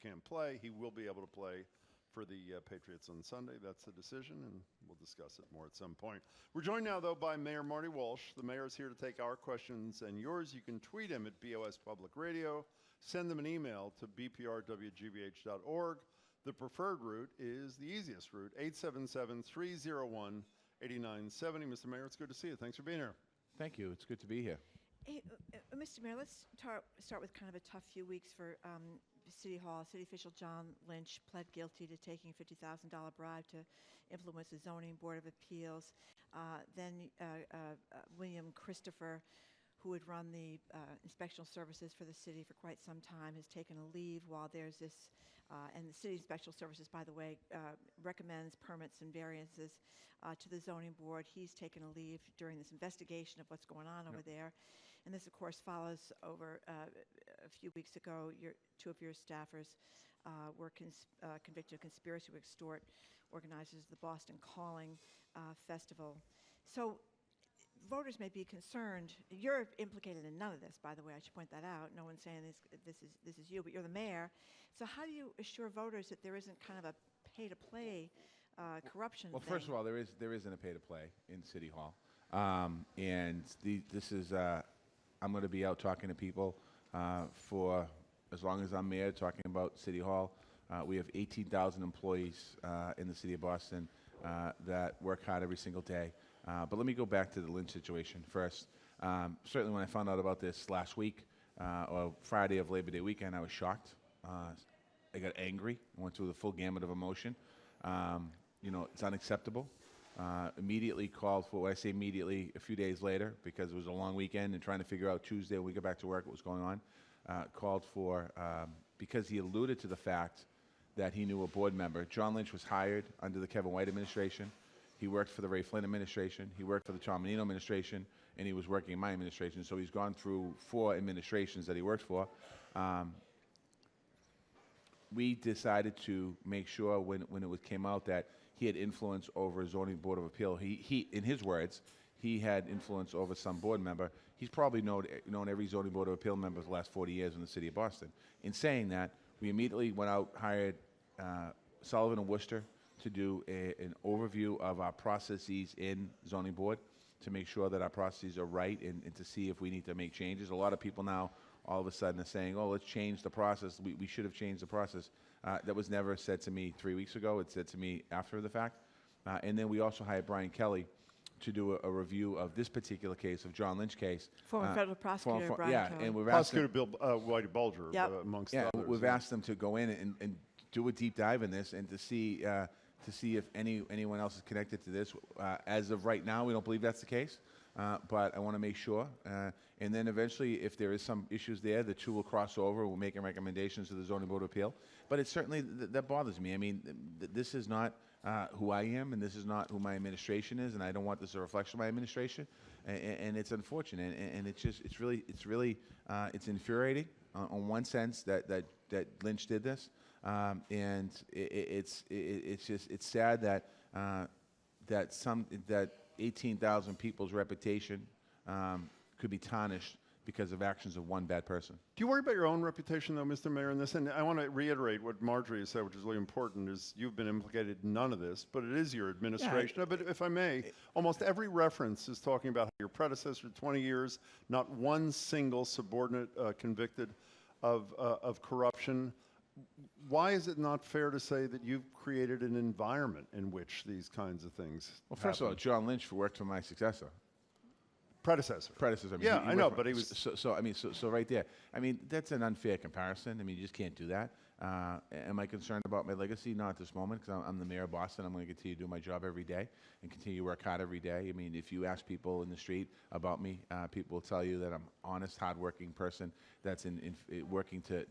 can't play. He will be able to play for the Patriots on Sunday. That's the decision, and we'll discuss it more at some point. We're joined now, though, by Mayor Marty Walsh. The mayor is here to take our questions and yours. You can tweet him at BOS Public Radio. Send them an email to bprwgbh.org. The preferred route is the easiest route, 877-301-8970. Mr. Mayor, it's good to see you. Thanks for being here. Thank you. It's good to be here. Hey, Mr. Mayor, let's start with kind of a tough few weeks for City Hall. City official John Lynch pled guilty to taking a $50,000 bribe to influence the Zoning Board of Appeals. Then William Christopher, who had run the inspectional services for the city for quite some time, has taken a leave while there's this, and the city inspectional services, by the way, recommends permits and variances to the zoning board. He's taken a leave during this investigation of what's going on over there. And this, of course, follows over a few weeks ago, two of your staffers were convicted of conspiracy to extort organizers of the Boston Calling Festival. So voters may be concerned. You're implicated in none of this, by the way. I should point that out. No one's saying this is you, but you're the mayor. So how do you assure voters that there isn't kind of a pay-to-play corruption Well, thing? First of all, there isn't a pay-to-play in City Hall, and this is. I'm going to be out talking to people for as long as I'm mayor, talking about City Hall. We have 18,000 employees in the city of Boston that work hard every single day. But let me go back to the Lynch situation first. Certainly when I found out about this last week, or Friday of Labor Day weekend, I was shocked. I got angry. I went through the full gamut of emotion. It's unacceptable. Immediately called for, when I say immediately, a few days later, because it was a long weekend and trying to figure out Tuesday when we got back to work what was going on, called for, because he alluded to the fact that he knew a board member. John Lynch was hired under the Kevin White administration. He worked for the Ray Flynn administration. He worked for the Tom Menino administration, and he was working in my administration. So he's gone through 4 administrations that he worked for. We decided to make sure when it came out that he had influence over a zoning board of appeal. He, in his words, he had influence over some board member. He's probably known every zoning board of appeal member for the last 40 years in the city of Boston. In saying that, we immediately went out, hired Sullivan and Worcester to do an overview of our processes in zoning board to make sure that our processes are right and to see if we need to make changes. A lot of people now all of a sudden are saying, oh, let's change the process. We should have changed the process. That was never said to me 3 weeks ago. It's said to me after the fact. And then we also hired Brian Kelly to do a review of this particular case, of John Lynch case. Former federal prosecutor Brian Kelly. And we've Prosecutor Bill Whitey Bulger, Yep. Amongst yeah, others. we've asked them to go in and do a deep dive in this and to see if anyone else is connected to this. As of right now, we don't believe that's the case, but I want to make sure. And then eventually, if there is some issues there, the two will cross over. We'll make recommendations to the Zoning Board of Appeal. But it certainly, that bothers me. I mean, this is not who I am, and this is not who my administration is, and I don't want this a reflection of my administration. And it's unfortunate, and it's really infuriating on one sense that Lynch did this. And it's sad that 18,000 people's reputation could be tarnished because of actions of one bad person. Do you worry about your own reputation, though, Mr. Mayor, in this? And I want to reiterate what Marjorie has said, which is really important, is you've been implicated in none of this, but it is your administration. Yeah, but if I may, almost every reference is talking about your predecessor, 20 years, not one single subordinate convicted of corruption. Why is it not fair to say that you've created an environment in which these kinds of things Well, first of all, John Lynch worked for my successor. Predecessor. I mean, Yeah, he I know, worked but he was... So right there. I mean, that's an unfair comparison. I mean, you just can't do that. Am I concerned about my legacy? Not at this moment, because I'm the mayor of Boston. I'm going to continue to do my job every day and continue to work hard every day. I mean, if you ask people in the street about me, people will tell you that I'm an honest, hardworking person that's working to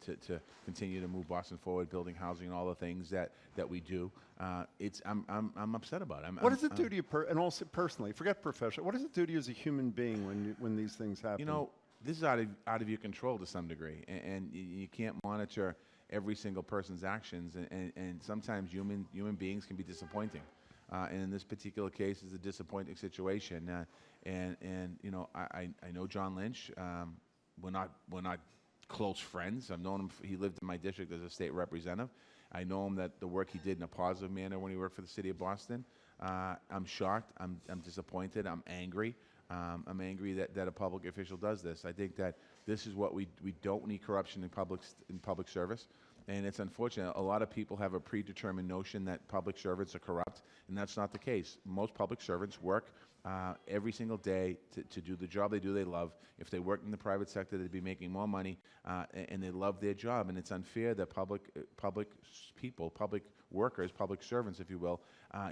continue to move Boston forward, building housing, and all the things that we do. I'm upset about it. What does it do to you, and also personally, forget professional, what does it do to you as a human being when these things happen? You know, this is out of your control to some degree, and you can't monitor every single person's actions, and sometimes human beings can be disappointing. And in this particular case, it's a disappointing situation. And you know, I know John Lynch. We're not close friends. I've known him, he lived in my district as a state representative. I know him that the work he did in a positive manner when he worked for the city of Boston. I'm shocked, I'm disappointed, I'm angry. I'm angry that a public official does this. I think that this is what we don't need corruption in public service. And it's unfortunate. A lot of people have a predetermined notion that public servants are corrupt, and that's not the case. Most public servants work every single day to do the job they love. If they work in the private sector, they'd be making more money, and they love their job. And it's unfair that public people, public workers, public servants, if you will,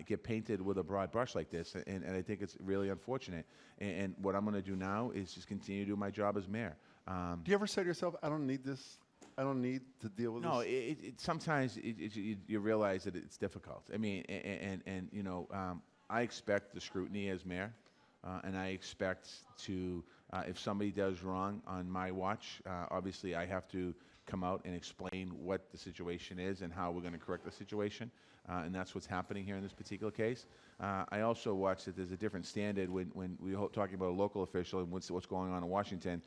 get painted with a broad brush like this. And I think it's really unfortunate. And what I'm going to do now is just continue to do my job as mayor. Do you ever say to yourself, I don't need this? I don't need to deal with No, this? sometimes you realize that it's difficult. I mean, and you know, I expect the scrutiny as mayor, and I expect to, if somebody does wrong on my watch, obviously I have to come out and explain what the situation is and how we're going to correct the situation, and that's what's happening here in this particular case. I also watch that there's a different standard when we're talking about a local official and what's going on in Washington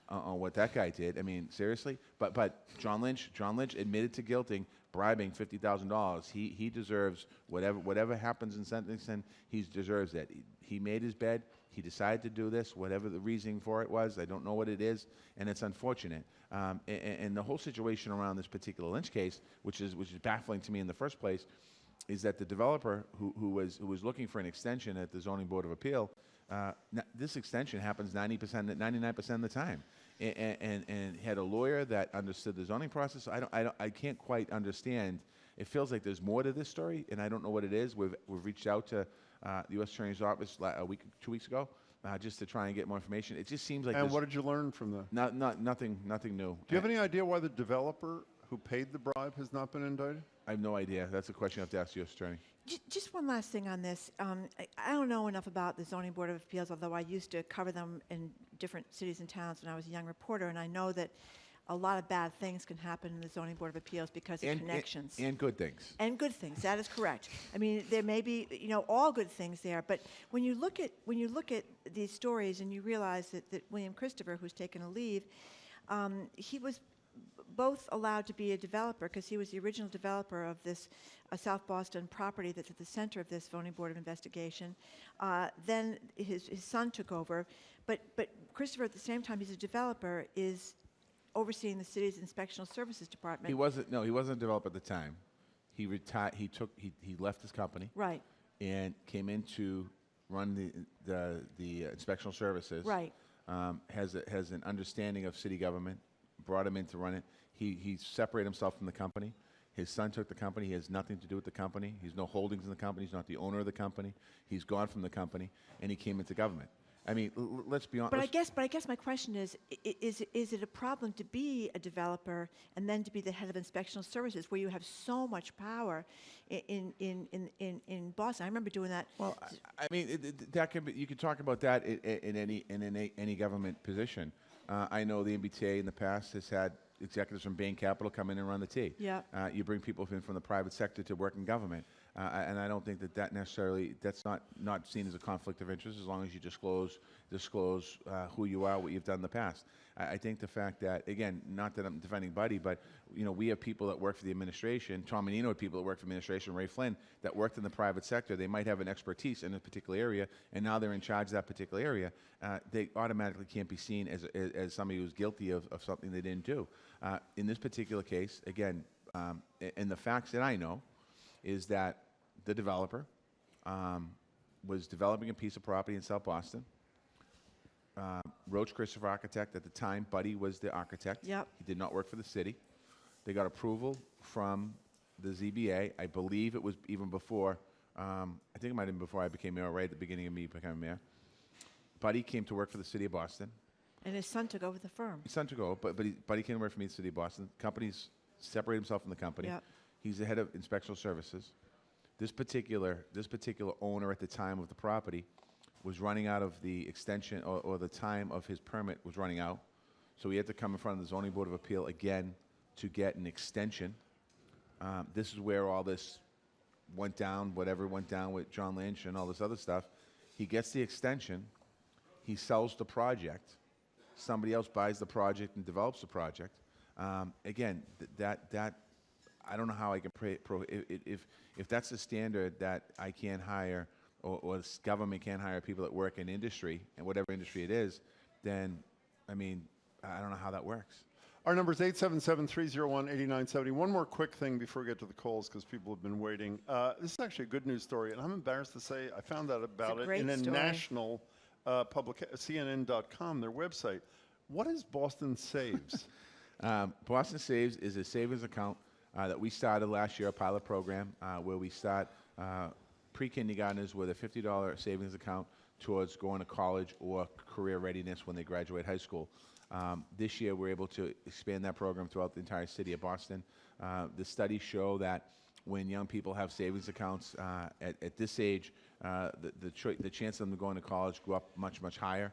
on what that guy did. I mean, seriously? But John Lynch admitted to bribing $50,000. He deserves whatever happens in sentencing. He deserves it. He made his bed. He decided to do this, whatever the reasoning for it was. I don't know what it is, and it's unfortunate. And the whole situation around this particular Lynch case, which is baffling to me in the first place, is that the developer who was looking for an extension at the Zoning Board of Appeal, this extension happens 99% of the time, and had a lawyer that understood the zoning process. I can't quite understand. It feels like there's more to this story, and I don't know what it is. We've reached out to the U.S. Attorney's Office 2 weeks ago, just to try and get more information. It just seems like. And what did you learn from the? Nothing new. Do you have any idea why the developer who paid the bribe has not been indicted? I have no idea. That's a question you have to ask the U.S. Attorney. Just one last thing on this. I don't know enough about the Zoning Board of Appeals, although I used to cover them in different cities and towns when I was a young reporter, and I know that a lot of bad things can happen in the Zoning Board of Appeals because of connections. And good things. And good things. That is correct. I mean, there may be, all good things there, but when you look at these stories and you realize that William Christopher, who's taken a leave, he was both allowed to be a developer because he was the original developer of this South Boston property that's at the center of this Zoning Board of Investigation. Then his son took over, but Christopher, at the same time he's a developer, is overseeing the city's inspectional services department. He wasn't a developer at the time. He retired. He left his company. Right. And came in to run the inspectional services. Right. Has an understanding of city government. Brought him in to run it. He separated himself from the company. His son took the company. He has nothing to do with the company. He's no holdings in the company. He's not the owner of the company. He's gone from the company, and he came into government. I mean, let's be honest. But I guess my question is it a problem to be a developer and then to be the head of inspectional services, where you have so much power in Boston? I remember doing that. Well, I mean, that can be. You could talk about that in any government position. I know the MBTA in the past has had executives from Bain Capital come in and run the T. Yeah. You bring people in from the private sector to work in government. And I don't think that necessarily, that's not seen as a conflict of interest as long as you disclose who you are, what you've done in the past. I think the fact that, again, not that I'm defending Buddy, but we have people that work for the administration. Tom Menino had people that work for administration, Ray Flynn, that worked in the private sector. They might have an expertise in a particular area, and now they're in charge of that particular area. They automatically can't be seen as somebody who's guilty of something they didn't do. In this particular case, again, and the facts that I know is that the developer was developing a piece of property in South Boston. Roach Christopher Architect, at the time, Buddy was the architect. Yep. He did not work for the city. They got approval from the ZBA. I believe it was even before, I think it might have been before I became mayor, right at the beginning of me becoming mayor. Buddy came to work for the city of Boston. And his son took over the firm. His son took over, but Buddy came to work for me in the city of Boston. Companies separated himself from the company. Yep. He's the head of inspectional services. This particular owner at the time of the property was running out of the extension, or the time of his permit was running out. So he had to come in front of the Zoning Board of Appeal again to get an extension. This is where all this went down, whatever went down with John Lynch and all this other stuff. He gets the extension. He sells the project. somebody else buys the project and develops the project. Again, that I don't know how I can if that's the standard that I can't hire or the government can't hire people that work in industry, and whatever industry it is, then, I mean, I don't know how that works. Our number is 877-301-8970. One more quick thing before we get to the calls, because people have been waiting. This is actually a good news story, and I'm embarrassed to say I found out about it in a story. national CNN.com, their website. What is Boston Saves? Boston Saves is a savings account that we started last year, a pilot program where we start pre-kindergartners with a $50 savings account towards going to college or career readiness when they graduate high school. This year, we're able to expand that program throughout the entire city of Boston. The studies show that when young people have savings accounts at this age, the chance of them going to college go up much, much higher.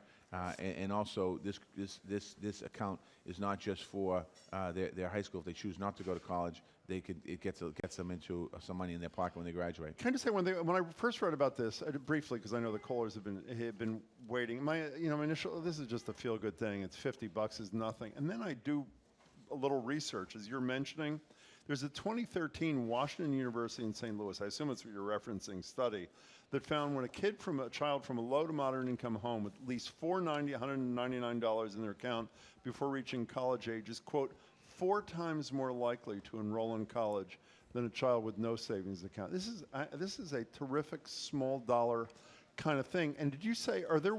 And also, this account is not just for their high school. If they choose not to go to college, it gets them into some money in their pocket when they graduate. Can I just say one thing? When I first read about this, briefly, because I know the callers have been waiting. My initial, this is just a feel-good thing. It's $50 is nothing. And then I do a little research, as you're mentioning. There's a 2013 Washington University in St. Louis, I assume it's what you're referencing, study that found when a child from a low to moderate income home with at least $199 in their account before reaching college age is, quote, 4 times more likely to enroll in college than a child with no savings account. This is a terrific small dollar kind of thing. And did you say, are there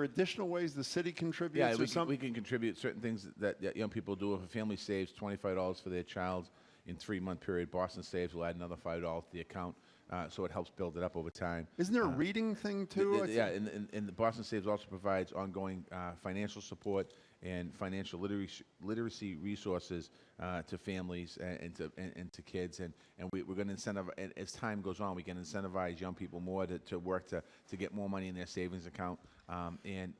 additional ways the city contributes? Yeah, we can contribute certain things that young people do. If a family saves $25 for their child in 3-month period, Boston Saves will add another $5 to the account, so it helps build it up over time. Isn't there a reading thing too? Yeah, and the Boston Saves also provides ongoing financial support and financial literacy resources to families and to kids, and we're going to incentivize, as time goes on, we can incentivize young people more to work to get more money in their savings account. And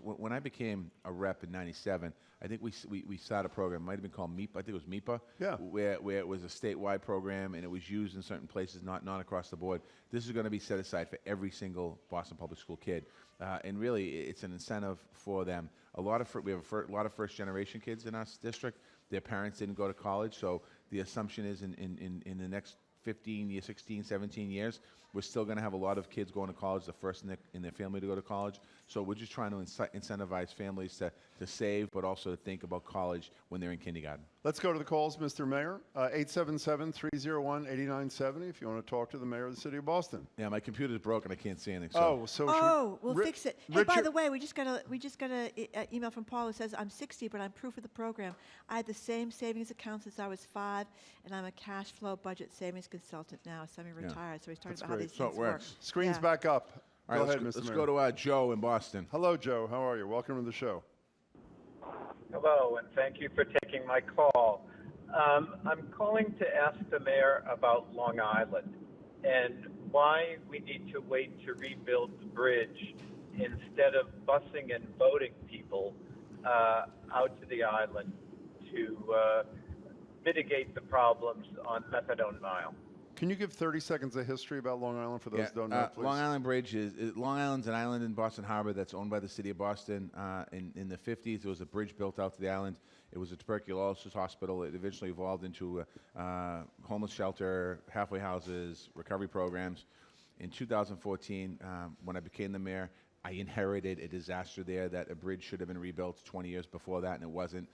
when I became a rep in '97, I think we started a program. It might have been called MEPA. I think it was MEPA. Yeah. Where it was a statewide program and it was used in certain places, not across the board. This is going to be set aside for every single Boston Public School kid, and really it's an incentive for them. We have a lot of first-generation kids in our district. Their parents didn't go to college, so the assumption is in the next 15 years, 16, 17 years, we're still going to have a lot of kids going to college, the first in their family to go to college. So we're just trying to incentivize families to save, but also to think about college when they're in kindergarten. Let's go to the calls, Mr. Mayor. 877-301-8970 if you want to talk to the mayor of the city of Boston. Yeah, my computer's broken. I can't see anything. So. We'll fix it. Hey, by the way, we just got a email from Paul who says, I'm 60, but I'm proof of the program. I had the same savings account since I was 5, and I'm a cash flow budget savings consultant now, semi-retired. So he's talking about how these things work. Screen's back up. All right, let's go to Joe in Boston. Hello, Joe. How are you? Welcome to the show. Hello, and thank you for taking my call. I'm calling to ask the mayor about Long Island and why we need to wait to rebuild the bridge instead of busing and boating people out to the island to mitigate the problems on Methadone Mile. Can you give 30 seconds of history about Long Island for those who don't know, please? Long Island Bridge Long Island's an island in Boston Harbor that's owned by the city of Boston. In the 50s, there was a bridge built out to the island. It was a tuberculosis hospital. It eventually evolved into a homeless shelter, halfway houses, recovery programs. In 2014, when I became the mayor, I inherited a disaster there that a bridge should have been rebuilt 20 years before that, and it wasn't.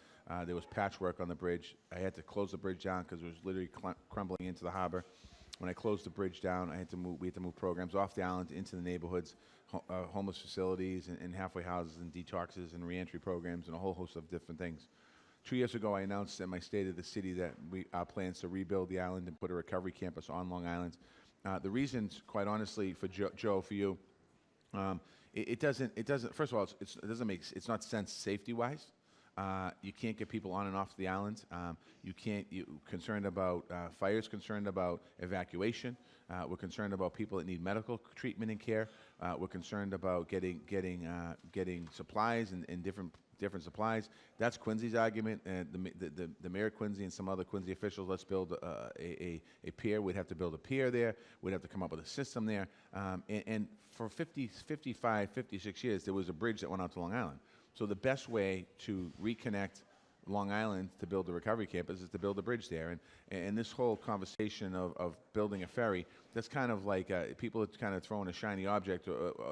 There was patchwork on the bridge. I had to close the bridge down because it was literally crumbling into the harbor. When I closed the bridge down, we had to move programs off the island into the neighborhoods, homeless facilities and halfway houses and detoxes and reentry programs and a whole host of different things. 2 years ago, I announced in my State of the City that our plans to rebuild the island and put a recovery campus on Long Island. The reasons, quite honestly, for Joe, for you, it doesn't. First of all, it's not sense safety-wise. You can't get people on and off the island. You're concerned about fires, concerned about evacuation. We're concerned about people that need medical treatment and care. We're concerned about getting supplies and different different supplies. That's Quincy's argument, and the mayor of Quincy and some other Quincy officials, let's build a pier. We'd have to build a pier there. We'd have to come up with a system there. And for 55, 56 years, there was a bridge that went out to Long Island. So the best way to reconnect Long Island to build a recovery campus is to build a bridge there. And this whole conversation of building a ferry, that's kind of like people are kind of throwing a shiny object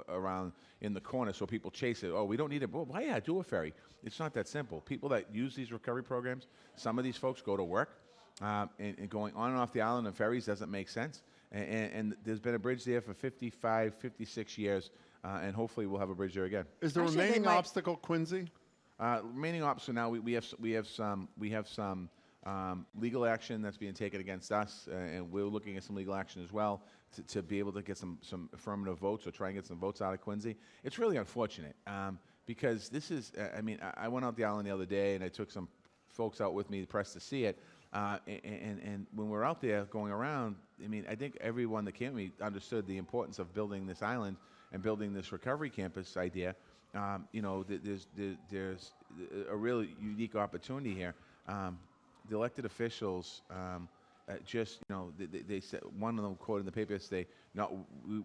around in the corner so people chase it. Oh, we don't need it. Well, why yeah, do a ferry? It's not that simple. People that use these recovery programs, some of these folks go to work, and going on and off the island on ferries doesn't make sense. And there's been a bridge there for 55, 56 years, and hopefully we'll have a bridge there again. Is the Actually, they remaining might- obstacle Quincy? Remaining ops, so now we have some legal action that's being taken against us, and we're looking at some legal action as well to be able to get some affirmative votes or try and get some votes out of Quincy. It's really unfortunate because this is, I went out the island the other day and I took some folks out with me, the press, to see it. And when we're out there going around, I think everyone that came with me understood the importance of building this island and building this recovery campus idea. There's a really unique opportunity here. The elected officials they said, one of them quoted in the paper yesterday,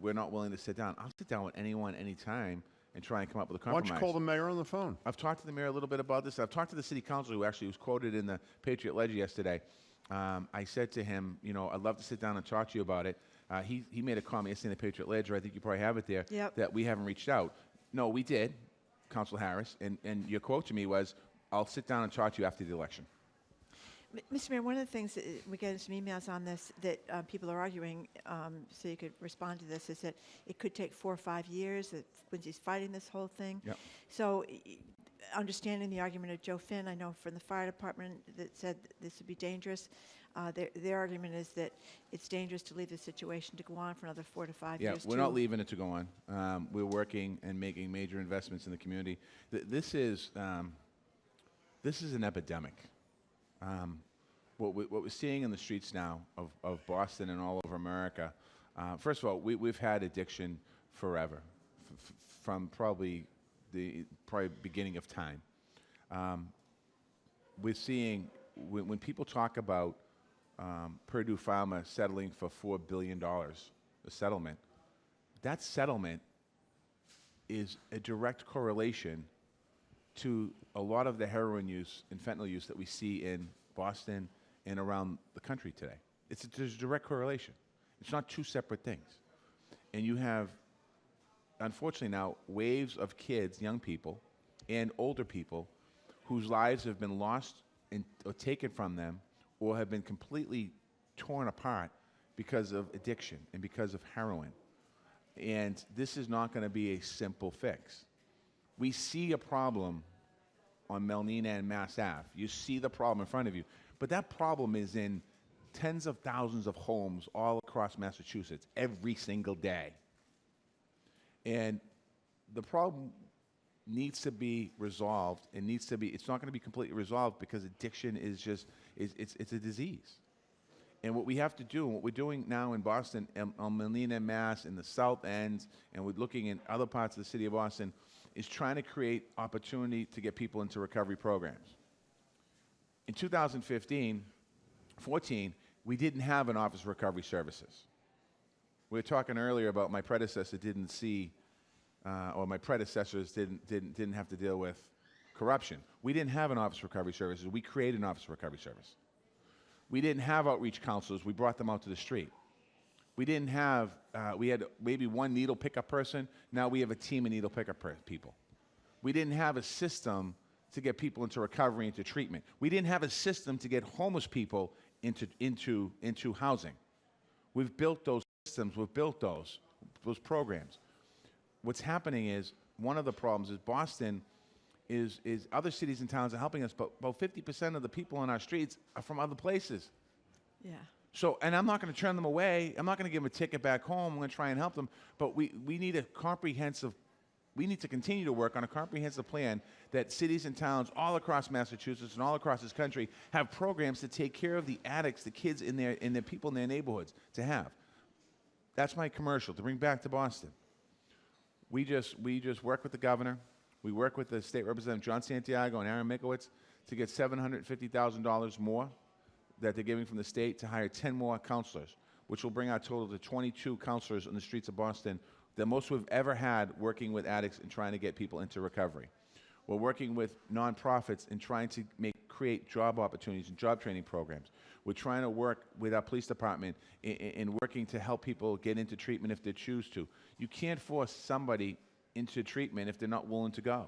we're not willing to sit down. I'll sit down with anyone, anytime, and try and come up with a Why compromise. don't you call the mayor on the phone? I've talked to the mayor a little bit about this. I've talked to the city councilor who actually was quoted in the Patriot Ledger yesterday. I said to him, I'd love to sit down and talk to you about it. He made a comment yesterday in the Patriot Ledger, I think you probably have it there, Yep. that we haven't reached out. No, we did, Council Harris, and your quote to me was, I'll sit down and talk to you after the election. Mr. Mayor, one of the things that we get some emails on this that people are arguing, so you could respond to this, is that it could take 4 or 5 years that Quincy's fighting this whole thing. Yep. So understanding the argument of Joe Finn, I know from the fire department that said that this would be dangerous. Their argument is that it's dangerous to leave the situation to go on for another 4 to 5 Yeah, years. we're not leaving it to go on. We're working and making major investments in the community. This is an epidemic. What we're seeing in the streets now of Boston and all over America, first of all, we've had addiction forever, from probably the beginning of time. We're seeing, when people talk about Purdue Pharma settling for $4 billion, a settlement, that settlement is a direct correlation to a lot of the heroin use and fentanyl use that we see in Boston and around the country today. There's a direct correlation. It's not two separate things. And you have, unfortunately now, waves of kids, young people, and older people whose lives have been lost or taken from them or have been completely torn apart because of addiction and because of heroin. And this is not going to be a simple fix. We see a problem on Melnina and Mass Ave. You see the problem in front of you. But that problem is in tens of thousands of homes all across Massachusetts every single day. And the problem needs to be resolved. It's not going to be completely resolved because addiction is just, it's a disease. And what we have to do, and what we're doing now in Boston, on Melnina and Mass, in the South End, and we're looking in other parts of the city of Boston, is trying to create opportunity to get people into recovery programs. In 2014, we didn't have an Office of Recovery Services. We were talking earlier about my predecessor didn't see, or my predecessors didn't have to deal with corruption. We didn't have an Office of Recovery Services. We created an Office of Recovery Service. We didn't have outreach counselors. We brought them out to the street. We didn't have, we had maybe one needle pickup person. Now we have a team of needle pickup people. We didn't have a system to get people into recovery, into treatment. We didn't have a system to get homeless people into housing. We've built those systems. We've built those programs. What's happening is, one of the problems is Boston is other cities and towns are helping us, but about 50% of the people on our streets are from other places. Yeah. So, and I'm not going to turn them away. I'm not going to give them a ticket back home. I'm going to try and help them. But we need a comprehensive, we need to continue to work on a comprehensive plan that cities and towns all across Massachusetts and all across this country have programs to take care of the addicts, the kids in the people in their neighborhoods to have. That's my commercial, to bring back to Boston. We just work with the governor. We work with the State Representative John Santiago and Aaron Mikowitz to get $750,000 more that they're giving from the state to hire 10 more counselors, which will bring our total to 22 counselors on the streets of Boston, the most we've ever had working with addicts and trying to get people into recovery. We're working with nonprofits and trying to create job opportunities and job training programs. We're trying to work with our police department in working to help people get into treatment if they choose to. You can't force somebody into treatment if they're not willing to go.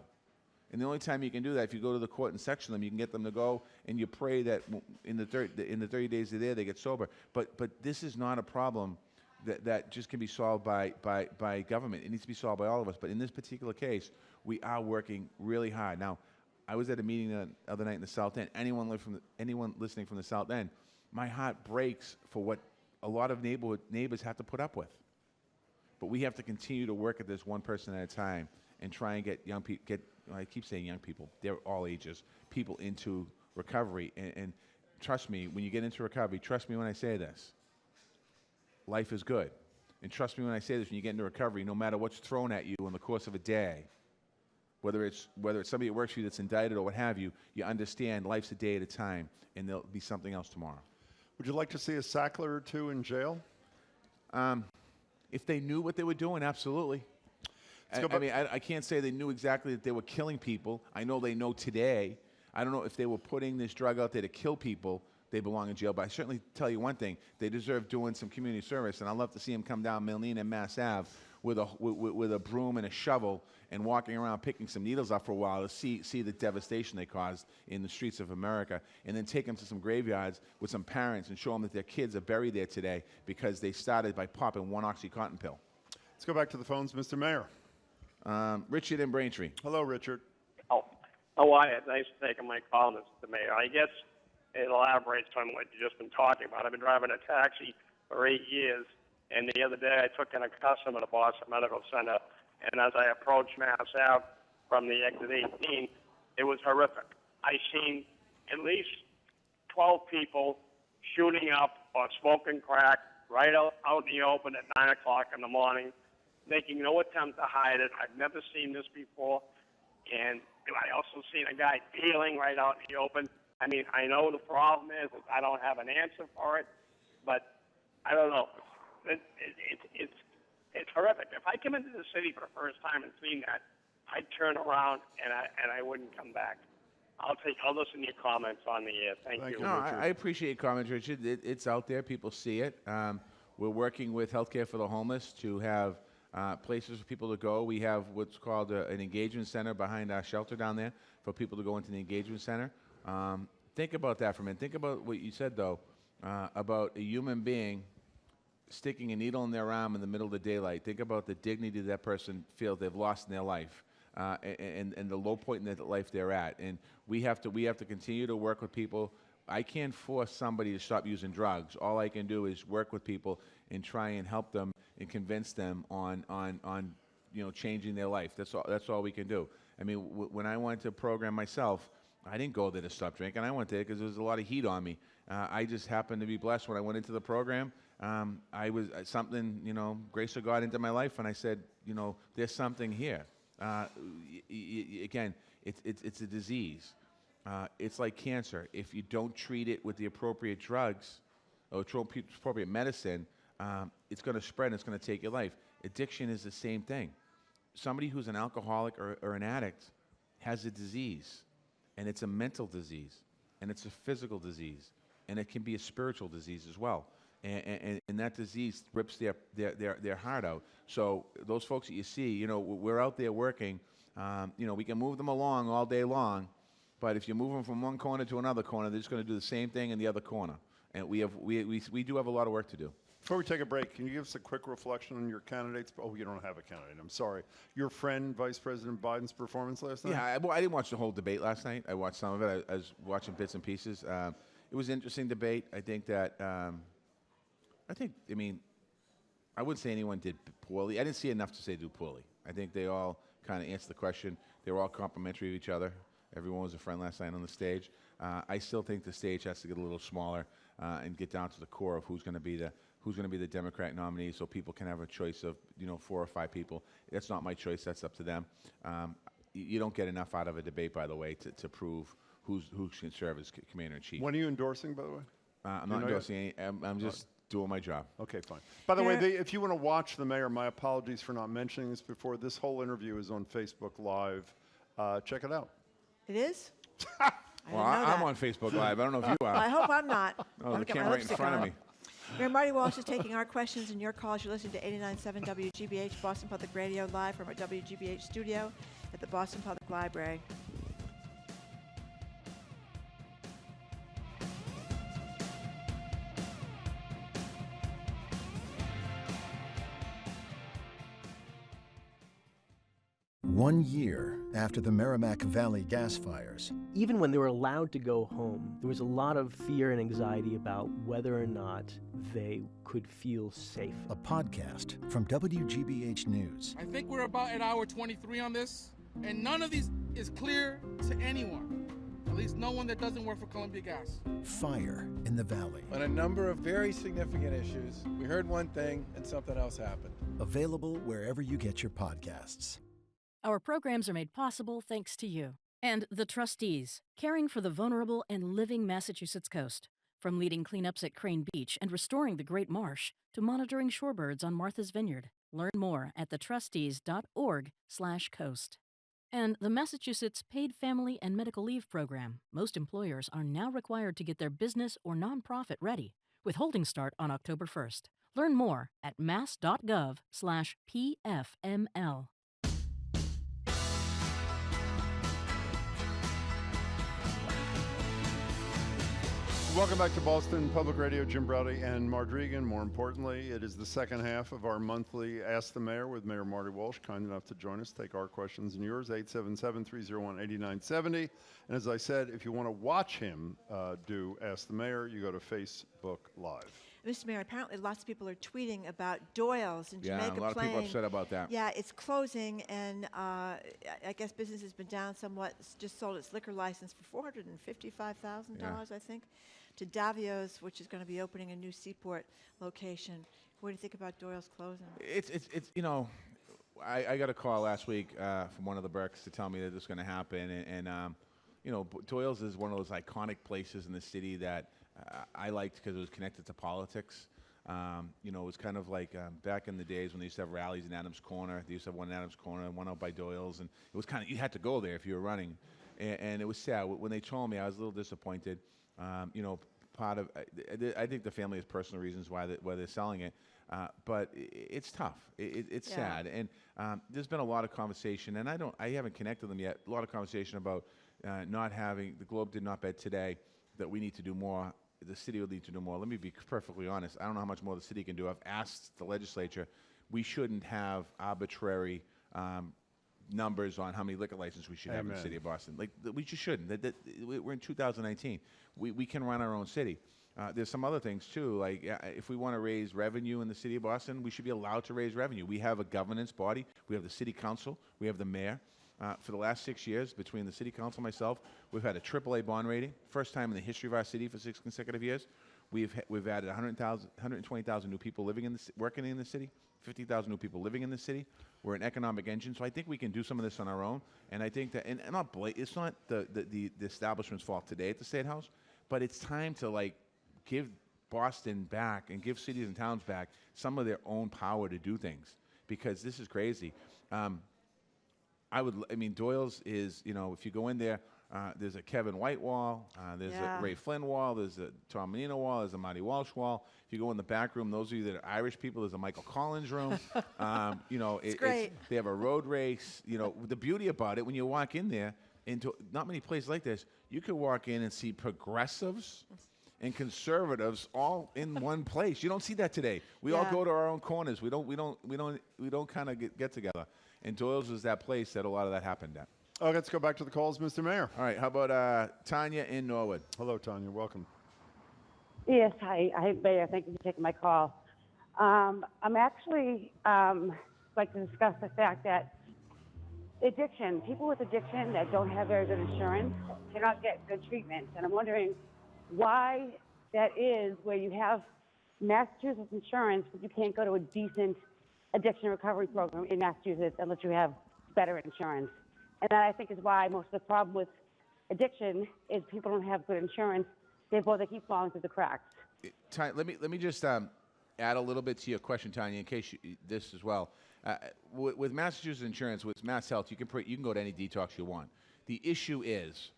And the only time you can do that, if you go to the court and section them, you can get them to go, and you pray that in the 30 days they're there, they get sober. But this is not a problem that just can be solved by government. It needs to be solved by all of us. But in this particular case, we are working really hard. Now, I was at a meeting the other night in the South End. Anyone listening from the South End, my heart breaks for what a lot of neighbors have to put up with. But we have to continue to work at this one person at a time and try and get young people, I keep saying young people, they're all ages, people into recovery. And trust me, when you get into recovery, trust me when I say this, life is good. And trust me when I say this, when you get into recovery, no matter what's thrown at you in the course of a day, whether it's somebody that works for you that's indicted or what have you, you understand life's a day at a time, and there'll be something else tomorrow. Would you like to see a Sackler or two in jail? If they knew what they were doing, absolutely. I can't say they knew exactly that they were killing people. I know they know today. I don't know if they were putting this drug out there to kill people, they belong in jail. But I certainly tell you one thing, they deserve doing some community service, and I'd love to see them come down Milne and Mass Ave with a broom and a shovel and walking around picking some needles up for a while to see the devastation they caused in the streets of America, and then take them to some graveyards with some parents and show them that their kids are buried there today because they started by popping one OxyContin pill. Let's go back to the phones, Mr. Mayor. Richard in Braintree. Hello, Richard. Oh, how are you? Thanks for taking my call, Mr. Mayor. I guess it elaborates on what you've just been talking about. I've been driving a taxi for 8 years, and the other day I took in a customer to Boston Medical Center, and as I approached Mass Ave from the exit 18, it was horrific. I seen at least 12 people shooting up or smoking crack right out in the open at 9 o'clock in the morning, making no attempt to hide it. I've never seen this before. And I also seen a guy peeling right out in the open. I mean, I know the problem is that I don't have an answer for it, but I don't know. It's horrific. If I come into the city for the first time and seen that, I'd turn around and I wouldn't come back. I'll listen to your comments on the air. Thank you. No, I appreciate your comments, Richard. It's out there. People see it. We're working with Healthcare for the Homeless to have places for people to go. We have what's called an engagement center behind our shelter down there for people to go into the engagement center. Think about that for a minute. Think about what you said, though, about a human being sticking a needle in their arm in the middle of the daylight. Think about the dignity that person feels they've lost in their life. And the low point in their life they're at. And we have to continue to work with people. I can't force somebody to stop using drugs. All I can do is work with people and try and help them and convince them on changing their life. That's all we can do. I mean, when I went to program myself, I didn't go there to stop drinking. I went there because there was a lot of heat on me. I just happened to be blessed when I went into the program. I was something, grace of God into my life, and I said, there's something here. Again, it's a disease. It's like cancer. If you don't treat it with the appropriate drugs or appropriate medicine, it's going to spread and it's going to take your life. Addiction is the same thing. Somebody who's an alcoholic or an addict has a disease, and it's a mental disease, and it's a physical disease, and it can be a spiritual disease as well. And that disease rips their heart out. So those folks that you see, we're out there working. We can move them along all day long, but if you move them from one corner to another corner, they're just going to do the same thing in the other corner. And we do have a lot of work to do. Before we take a break, can you give us a quick reflection on your candidates? Oh, you don't have a candidate. I'm sorry. Your friend, Vice President Biden's performance last night? Yeah, I didn't watch the whole debate last night. I watched some of it. I was watching bits and pieces. It was an interesting debate. I think that, I wouldn't say anyone did poorly. I didn't see enough to say do poorly. I think they all kind of answered the question. They were all complimentary of each other. Everyone was a friend last night on the stage. I still think the stage has to get a little smaller and get down to the core of who's going to be the Democrat nominee, so people can have a choice of 4 or 5 people. That's not my choice. That's up to them. you don't get enough out of a debate, by the way, to prove who can serve as commander-in-chief. When are you endorsing, by the way? I'm you not know endorsing any. I'm just doing my job. Okay, fine. By the way, Mayor- if you want to watch the mayor, my apologies for not mentioning this before. This whole interview is on Facebook Live. Check it out. It is? Well, I'm on Facebook Live. I don't know if you Well, I are. hope I'm not. Oh, I'll the get my camera right in lipstick front of on. me. Mayor Marty Walsh is taking our questions and your calls. You're listening to 89.7 WGBH, Boston Public Radio, live from our WGBH studio at the Boston Public Library. One year after the Merrimack Valley gas fires, Even when they were allowed to go home, there was a lot of fear and anxiety about whether or not they could feel safe. a podcast from WGBH News I think we're about at hour 23 on this, and none of these is clear to anyone. At least no one that doesn't work for Columbia Gas. Fire in the Valley. On a number of very significant issues, we heard one thing and something else happened. Available wherever you get your podcasts. Our programs are made possible thanks to you. And the trustees, caring for the vulnerable and living Massachusetts coast. From leading cleanups at Crane Beach and restoring the Great Marsh to monitoring shorebirds on Martha's Vineyard. Learn more at thetrustees.org/coast. And the Massachusetts Paid Family and Medical Leave Program. Most employers are now required to get their business or nonprofit ready. Withholding start on October 1st. Learn more at mass.gov/PFML. Welcome back to Boston Public Radio. Jim Browdy and Marge Regan. More importantly, it is the second half of our monthly Ask the Mayor with Mayor Marty Walsh, kind enough to join us, take our questions and yours, 877-301-8970. And as I said, if you want to watch him do Ask the Mayor, you go to Facebook Live. Mr. Mayor, apparently lots of people are tweeting about Doyle's in Yeah, Jamaica a lot of people playing. upset about that. Yeah, it's closing, and I guess business has been down somewhat. It's just sold its liquor license for $455,000, I think, to Davio's, which is going to be opening a new Seaport location. What do you think about Doyle's closing? It's I got a call last week from one of the Burks to tell me that this is going to happen, and Doyle's is one of those iconic places in the city that I liked because it was connected to politics. It was kind of like back in the days when they used to have rallies in Adams Corner. They used to have one in Adams Corner and one out by Doyle's, and it was kind of, you had to go there if you were running, and it was sad. When they told me, I was a little disappointed. Part of I think the family has personal reasons why they're selling it, but it's tough. It's sad, and there's been a lot of conversation, and I haven't connected them yet. A lot of conversation about not having the Globe did not bet today that we need to do more. The city will need to do more. Let me be perfectly honest. I don't know how much more the city can do. I've asked the legislature. We shouldn't have arbitrary numbers on how many liquor licenses we should have in the city of Boston. We just shouldn't. We're in 2019. We can run our own city. There's some other things too, like if we want to raise revenue in the city of Boston, we should be allowed to raise revenue. We have a governance body. We have the city council. We have the mayor. For the last 6 years, between the city council and myself, we've had a AAA bond rating. First time in the history of our city for 6 consecutive years. We've added 120,000 new people working in the city, 50,000 new people living in the city. We're an economic engine, so I think we can do some of this on our own. And I think that, it's not the establishment's fault today at the State House, but it's time to give Boston back and give cities and towns back some of their own power to do things, because this is crazy. Doyle's is, if you go in there, there's a Kevin White wall, there's a Ray Flynn wall, there's a Tom Menino wall, there's a Marty Walsh wall. If you go in the back room, those of you that are Irish people, there's a Michael Collins room. It's great. They have a road race. The beauty about it, when you walk in there, into not many places like this, you could walk in and see progressives and conservatives all in one place. You don't see that today. We all go to our own corners. We don't kind of get together. And Doyle's was that place that a lot of that happened at. Oh, let's go back to the calls, Mr. Mayor. All right, how about Tanya in Norwood? Hello, Tanya. Welcome. Yes, hi, Mayor. Thank you for taking my call. I'm actually like to discuss the fact that addiction, people with addiction that don't have very good insurance cannot get good treatment. And I'm wondering why that is, where you have Massachusetts insurance, but you can't go to a decent addiction recovery program in Massachusetts unless you have better insurance. And that I think is why most of the problem with addiction is people don't have good insurance, therefore they keep falling through the cracks. Let me just add a little bit to your question, Tanya, in case this as well. With Massachusetts insurance, with Mass Health, you can go to any detox you want. The issue is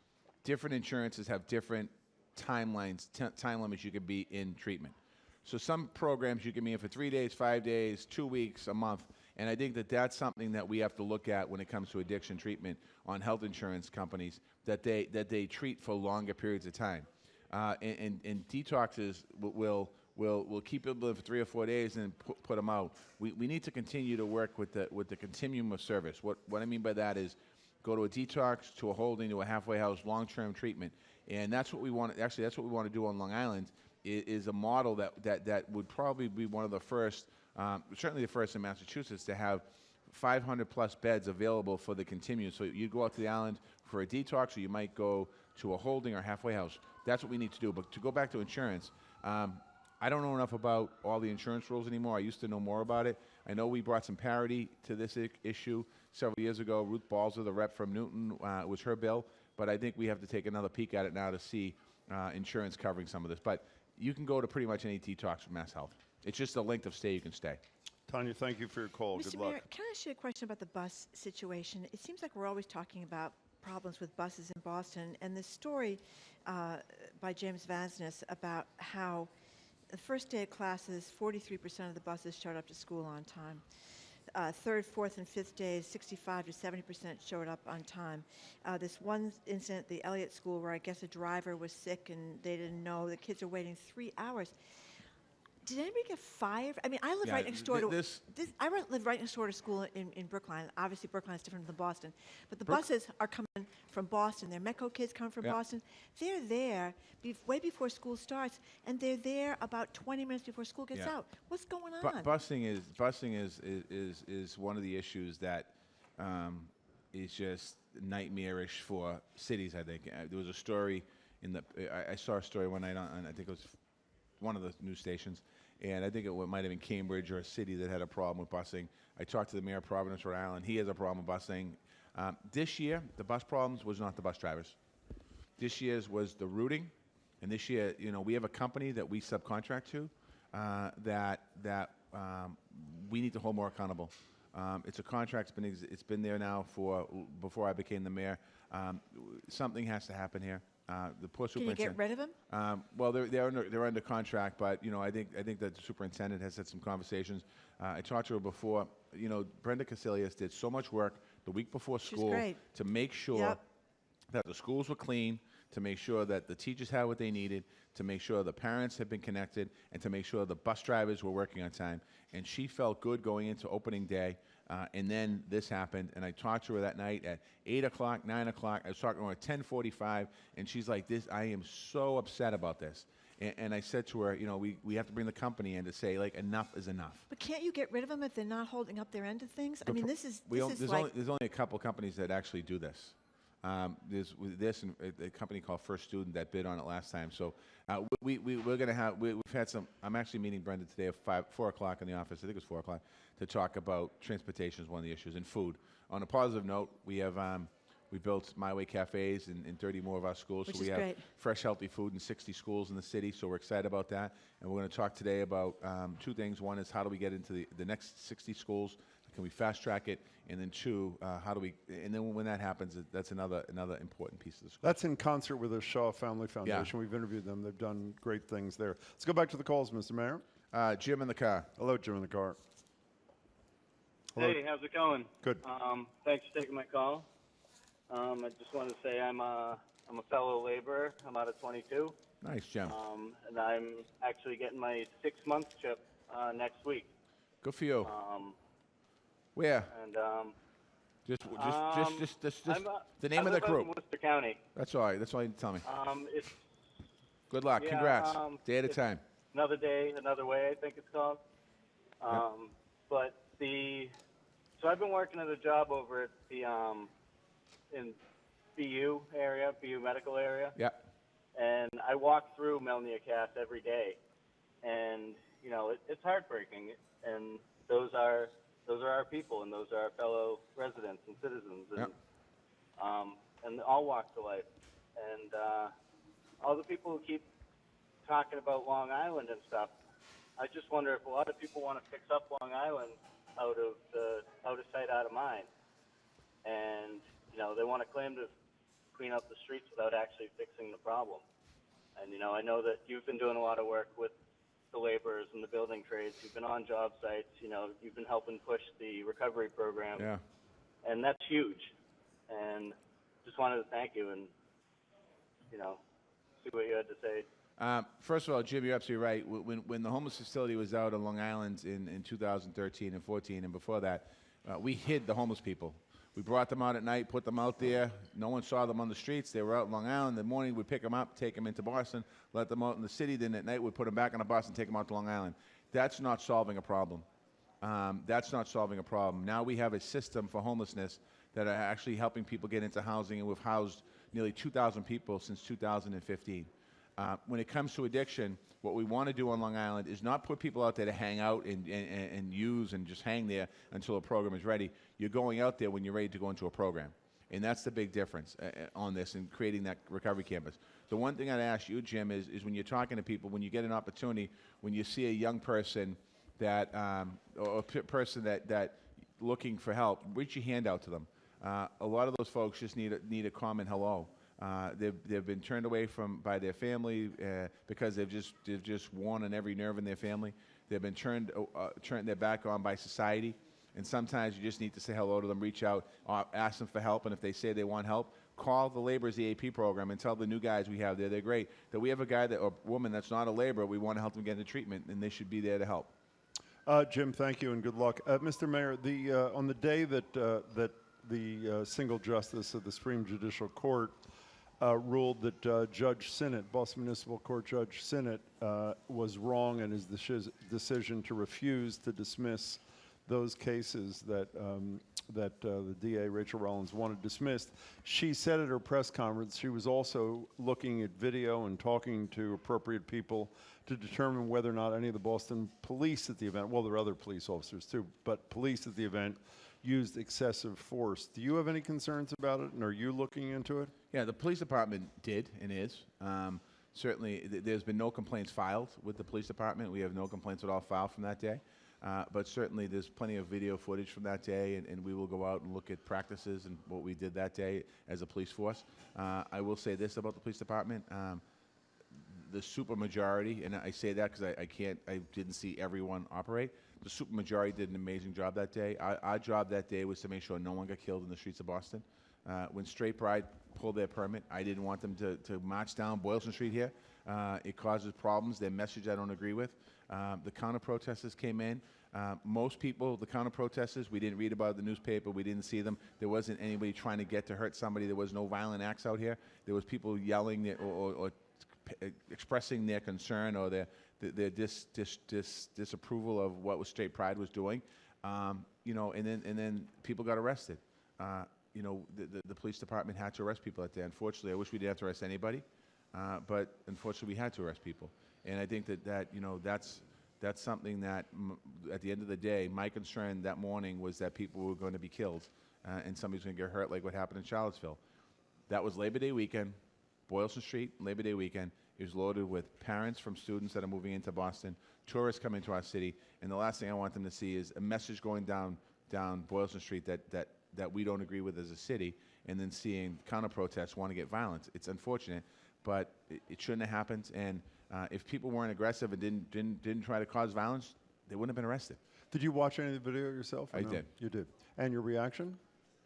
different insurances have different timelines, time limits you can be in treatment. So some programs you can be in for 3 days, 5 days, 2 weeks, a month. And I think that that's something that we have to look at when it comes to addiction treatment on health insurance companies, that they treat for longer periods of time. And detoxes will keep people in for 3 or 4 days and put them out. We need to continue to work with the continuum of service. What I mean by that is go to a detox, to a holding, to a halfway house, long-term treatment. And that's what we want. Actually, that's what we want to do on Long Island. Is a model that would probably be one of the first, certainly the first in Massachusetts, to have 500 plus beds available for the continuum. So you go out to the island for a detox, or you might go to a holding or halfway house. That's what we need to do. But to go back to insurance, I don't know enough about all the insurance rules anymore. I used to know more about it. I know we brought some parity to this issue several years ago. Ruth Balzer, the rep from Newton, was her bill. But I think we have to take another peek at it now to see insurance covering some of this. But you can go to pretty much any detox from Mass Health. It's just the length of stay you can stay. Tanya, thank you for your call. Mr. Good luck. Mayor, can I ask you a question about the bus situation? It seems like we're always talking about problems with buses in Boston, and this story by James Vasnes about how the first day of classes, 43% of the buses showed up to school on time. Third, fourth, and fifth days, 65 to 70% showed up on time. This one incident at the Elliott School where I guess a driver was sick and they didn't know, the kids are waiting 3 hours. Did anybody get fired? I mean, I live right next door to live right next door to school in Brookline. Obviously, Brookline is different than Boston, but the buses are coming from Boston. They're Metco kids coming from Boston. They're there way before school starts, and they're there about 20 minutes before school gets out. What's going on? Busing is one of the issues that is just nightmarish for cities. I think there was a story I saw a story one night on I think it was one of the news stations, and I think it might have been Cambridge or a city that had a problem with busing. I talked to the mayor of Providence, Rhode Island. He has a problem with busing. This year, the bus problems was not the bus drivers. This year's was the routing, and this year, we have a company that we subcontract to that we need to hold more accountable. It's a contract. It's been there now before I became the mayor. Something has to happen here. The poor Can you get rid of them? Well, they're under contract, but I think that the superintendent has had some conversations. I talked to her before. Brenda Casilius did so much work the week before school to make sure that the schools were clean, to make sure that the teachers had what they needed, to make sure the parents had been connected, and to make sure the bus drivers were working on time. And she felt good going into opening day. And then this happened, and I talked to her that night at 8 o'clock, 9 o'clock. I was talking to her at 10:45, and she's like, I am so upset about this. And I said to her, we have to bring the company in to say, enough is enough. But can't you get rid of them if they're not holding up their end of things? I mean, there's only a couple companies that actually do this. There's this and a company called First Student that bid on it last time. So we're going to have, we've had some, I'm actually meeting Brenda today at 4 o'clock in the office, I think it was 4 o'clock, to talk about transportation is one of the issues, and food. On a positive note, we have, we built My Way cafes in 30 more of our schools. Which so we is have great. Fresh, healthy food in 60 schools in the city, so we're excited about that. And we're going to talk today about two things. One is how do we get into the next 60 schools? Can we fast track it? And then two, how do we, and then when that happens, that's another important piece of the school. That's in concert with the Shaw Family Foundation. We've interviewed them. They've done great things there. Let's go back to the calls, Mr. Mayor. Jim in the car. Hello, Jim in the car. Hello. Hey, how's it going? Good. Thanks for taking my call. I just wanted to say I'm a fellow laborer. I'm out of 22. Nice, Jim. And I'm actually getting my 6-month chip next week. Good for you. Where? And Just the name of the group. In Worcester County. That's all right. That's all you need to tell me. It's Good luck. yeah, Congrats. Day at a time. Another day, another way, I think it's called. But so I've been working at a job over at the in BU area, BU medical area. Yeah. And I walk through Melnia Cast every day, and it's heartbreaking. And those are our people, and those are our fellow residents and citizens. And and all walks of life. And all the people who keep talking about Long Island and stuff, I just wonder if a lot of people want to fix up Long Island out of sight, out of mind. And, you know, they want to claim to clean up the streets without actually fixing the problem. And, you know, I know that you've been doing a lot of work with the laborers and the building trades. You've been on job sites. You know, you've been helping push the recovery program. Yeah. And that's huge. And just wanted to thank you and, you know, see what you had to say. First of all, Jim, you're absolutely right. When the homeless facility was out on Long Island in 2013 and 14 and before that, we hid the homeless people. We brought them out at night, put them out there. No one saw them on the streets. They were out in Long Island. In the morning, we'd pick them up, take them into Boston, let them out in the city. Then at night, we'd put them back on a bus and take them out to Long Island. That's not solving a problem. That's not solving a problem. Now we have a system for homelessness that are actually helping people get into housing, and we've housed nearly 2,000 people since 2015. When it comes to addiction, what we want to do on Long Island is not put people out there to hang out and use and just hang there until a program is ready. You're going out there when you're ready to go into a program. And that's the big difference on this and creating that recovery campus. The one thing I'd ask you, Jim, is when you're talking to people, when you get an opportunity, when you see a young person that, or a person that looking for help, reach your hand out to them. A lot of those folks just need a common hello. They've been turned away by their family because they've just worn on every nerve in their family. They've been turned their back on by society, and sometimes you just need to say hello to them, reach out, ask them for help, and if they say they want help, call the laborers EAP program and tell the new guys we have there they're great. That we have a guy or woman that's not a laborer, we want to help them get into treatment, and they should be there to help. Jim, thank you and good luck. Mr. Mayor, on the day that the single justice of the Supreme Judicial Court ruled that Judge Sinnott, Boston Municipal Court Judge Sinnott, was wrong in his decision to refuse to dismiss those cases that the DA, Rachel Rollins, wanted dismissed. She said at her press conference she was also looking at video and talking to appropriate people to determine whether or not any of the Boston police at the event, well, there are other police officers too, but police at the event used excessive force. Do you have any concerns about it, and are you looking into it? Yeah, the police department did and is. Certainly, there's been no complaints filed with the police department. We have no complaints at all filed from that day. But certainly, there's plenty of video footage from that day, and we will go out and look at practices and what we did that day as a police force. I will say this about the police department. The supermajority, and I say that because I didn't see everyone operate. The supermajority did an amazing job that day. Our job that day was to make sure no one got killed in the streets of Boston. When Straight Pride pulled their permit, I didn't want them to march down Boylston Street here. It causes problems. Their message I don't agree with. The counter-protesters came in. Most people, the counter-protesters, we didn't read about it in the newspaper. We didn't see them. There wasn't anybody trying to hurt somebody. There was no violent acts out here. There was people yelling or expressing their concern or their disapproval of what was Straight Pride was doing, you know, and then people got arrested. You know, the police department had to arrest people that day. Unfortunately, I wish we didn't have to arrest anybody, but unfortunately, we had to arrest people. And I think that you know that's something that at the end of the day, my concern that morning was that people were going to be killed and somebody's going to get hurt, like what happened in Charlottesville. That was Labor Day weekend. Boylston Street, Labor Day weekend, is loaded with parents from students that are moving into Boston, tourists coming to our city, and the last thing I want them to see is a message going down Boylston Street that we don't agree with as a city, and then seeing counter-protests want to get violence. It's unfortunate, but it shouldn't have happened, and if people weren't aggressive and didn't try to cause violence, they wouldn't have been arrested. Did you watch any of the video yourself? I did. You did. And your reaction?